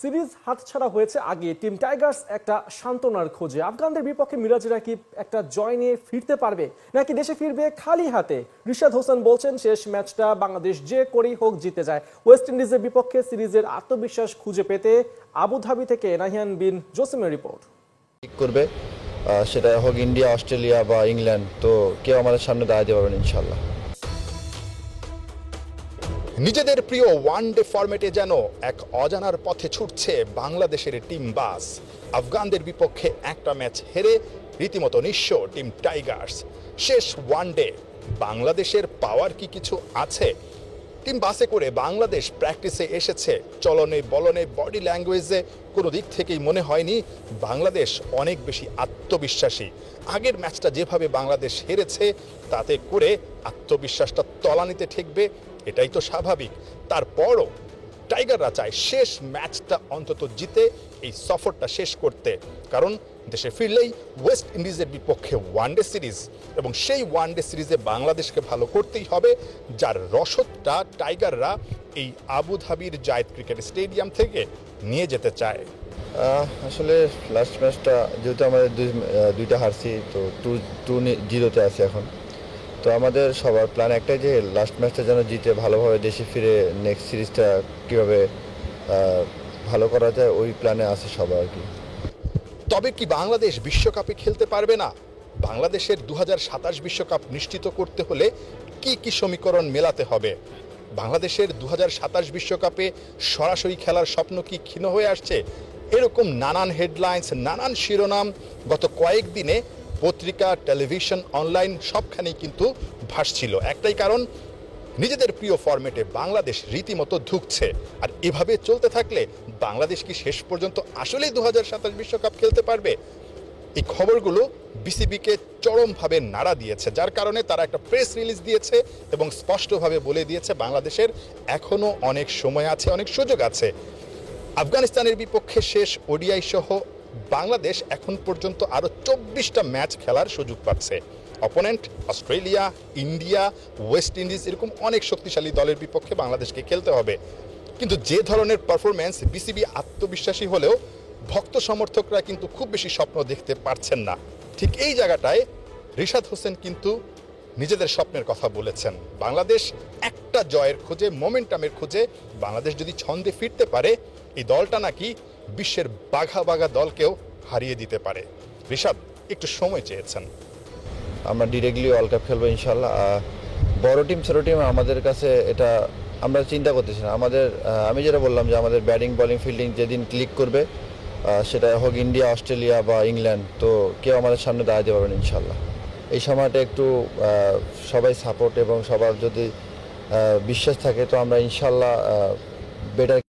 Series হাতছাড়া হয়েছে আগে টিম টাইগার্স একটা সান্ত্বনার খোঁজে। আফগানদের বিপক্ষে মিরাজরা কি একটা জয় নিয়ে ফিরতে পারবে নাকি দেশে ফিরবে খালি হাতে? রিশাদ হোসেন বলছেন শেষ ম্যাচটা বাংলাদেশ যে করেই হোক জিতে যায়। ওয়েস্ট ইন্ডিজের বিপক্ষে সিরিজের আত্মবিশ্বাস খুঁজে পেতে আবুধাবি থেকে নাহিয়ান বিন জসিমের রিপোর্ট। করবে সেটা হোক ইন্ডিয়া, অস্ট্রেলিয়া বা ইংল্যান্ড, তো কেউ আমাদের সামনে দাঁড়াতে পারবেন ইনশাল্লাহ। নিজেদের প্রিয় ওয়ানডে ফরম্যাটে যেন এক অজানার পথে ছুটছে বাংলাদেশের টিম বাস। আফগানদের বিপক্ষে একটা ম্যাচ হেরে রীতিমতো নিঃস্ব টিম টাইগার্স। শেষ ওয়ানডে বাংলাদেশের পাওয়ার কি কিছু আছে? টিম বাসে করে বাংলাদেশ প্র্যাকটিসে এসেছে। চলনে বলনে বডি ল্যাঙ্গুয়েজে কোনো দিক থেকেই মনে হয়নি বাংলাদেশ অনেক বেশি আত্মবিশ্বাসী। আগের ম্যাচটা যেভাবে বাংলাদেশ হেরেছে তাতে করে আত্মবিশ্বাসটা তলানিতে ঠেকবে, এটাই তো স্বাভাবিক। তারপরও টাইগাররা চায় শেষ ম্যাচটা অন্তত জিতে এই সফরটা শেষ করতে, কারণ দেশে ফিরলেই ওয়েস্ট ইন্ডিজের বিপক্ষে ওয়ানডে সিরিজ, এবং সেই ওয়ানডে সিরিজে বাংলাদেশকে ভালো করতেই হবে, যার রসদটা টাইগাররা এই আবুধাবির জায়েদ ক্রিকেট স্টেডিয়াম থেকে নিয়ে যেতে চায়। আসলে লাস্ট ম্যাচটা যেহেতু আমাদের দুইটা হারছি, তো 2-0 আছে এখন। তো আমাদের সবার প্ল্যান একটাই যে লাস্ট ম্যাচটা যেন জিতে ভালোভাবে দেশে ফিরে নেক্সট সিরিজটা কীভাবে ভালো করা যায় ওই প্ল্যানে আছে সবাই আর কি। তবে কি বাংলাদেশ বিশ্বকাপে খেলতে পারবে না? বাংলাদেশের 2027 বিশ্বকাপ নিশ্চিত করতে হলে কি কি সমীকরণ মেলাতে হবে? বাংলাদেশের 2027 বিশ্বকাপে সরাসরি খেলার স্বপ্ন কি ক্ষীণ হয়ে আসছে? এরকম নানান হেডলাইন্স, নানান শিরোনাম গত কয়েকদিনে পত্রিকা, টেলিভিশন, অনলাইন সবখানেই কিন্তু ভাসছিল। একটাই কারণ, নিজেদের প্রিয় ফরম্যাটে বাংলাদেশ রীতিমতো ধুঁকছে। আর এভাবে চলতে থাকলে বাংলাদেশ কি শেষ পর্যন্ত আসলেই 2027 বিশ্বকাপ খেলতে পারবে? এই খবরগুলো বিসিবিকে চরমভাবে নাড়া দিয়েছে, যার কারণে তারা একটা প্রেস রিলিজ দিয়েছে এবং স্পষ্টভাবে বলে দিয়েছে বাংলাদেশের এখনও অনেক সময় আছে, অনেক সুযোগ আছে। আফগানিস্তানের বিপক্ষে শেষ ওডিআই সহ বাংলাদেশ এখন পর্যন্ত আরও 24টা ম্যাচ খেলার সুযোগ পাচ্ছে। Opponent Australia, India, West Indies, এরকম অনেক শক্তিশালী দলের বিপক্ষে বাংলাদেশকে খেলতে হবে। কিন্তু যে ধরনের পারফরমেন্স, বিসিবি আত্মবিশ্বাসী হলেও ভক্ত সমর্থকরা কিন্তু খুব বেশি স্বপ্ন দেখতে পারছেন না। ঠিক এই জায়গাটায় রিশাদ হোসেন কিন্তু নিজেদের স্বপ্নের কথা বলেছেন। বাংলাদেশ একটা জয়ের খোঁজে, মোমেন্টামের খোঁজে। বাংলাদেশ যদি ছন্দে ফিরতে পারে, এই দলটা নাকি বিশ্বের বাঘা বাঘা দলকেও হারিয়ে দিতে পারে। রিশাদ একটু সময় চেয়েছেন। আমরা ডিরেক্টলি ওয়ার্ল্ড কাপ খেলবো ইনশাল্লাহ। বড় টিম ছোটো টিম আমাদের কাছে এটা আমরা চিন্তা করতেছি না। আমি যেটা বললাম যে আমাদের ব্যাটিং, বোলিং, ফিল্ডিং যেদিন ক্লিক করবে সেটা হোক ইন্ডিয়া, অস্ট্রেলিয়া বা ইংল্যান্ড, তো কেউ আমাদের সামনে দাঁড়াতে পারবেন ইনশাল্লাহ। এই সময়টা একটু সবাই সাপোর্ট এবং সবার যদি বিশ্বাস থাকে, তো আমরা ইনশাল্লাহ বেটার